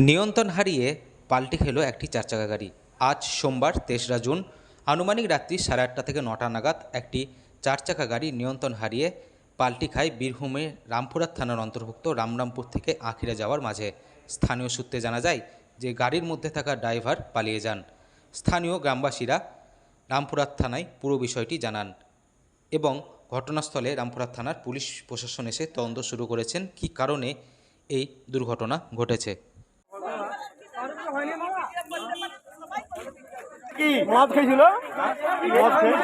নিয়ন্ত্রণ হারিয়ে পাল্টি খেলো একটি চারচাকা গাড়ি। আজ সোমবার ৩রা জুন আনুমানিক রাত্রি 8:30 থেকে 9টা নাগাদ একটি চারচাকা গাড়ি নিয়ন্ত্রণ হারিয়ে পাল্টি খায় বীরভূমের রামপুরহাট থানার অন্তর্ভুক্ত রামরামপুর থেকে আখিরা যাওয়ার মাঝে। স্থানীয় সূত্রে জানা যায় যে গাড়ির মধ্যে থাকা ড্রাইভার পালিয়ে যান। স্থানীয় গ্রামবাসীরা রামপুরহাট থানায় পুরো বিষয়টি জানান এবং ঘটনাস্থলে রামপুরহাট থানার পুলিশ প্রশাসন এসে তদন্ত শুরু করেছেন কী কারণে এই দুর্ঘটনা ঘটেছে। কি মদ খেয়েছিল? মদ খেয়ে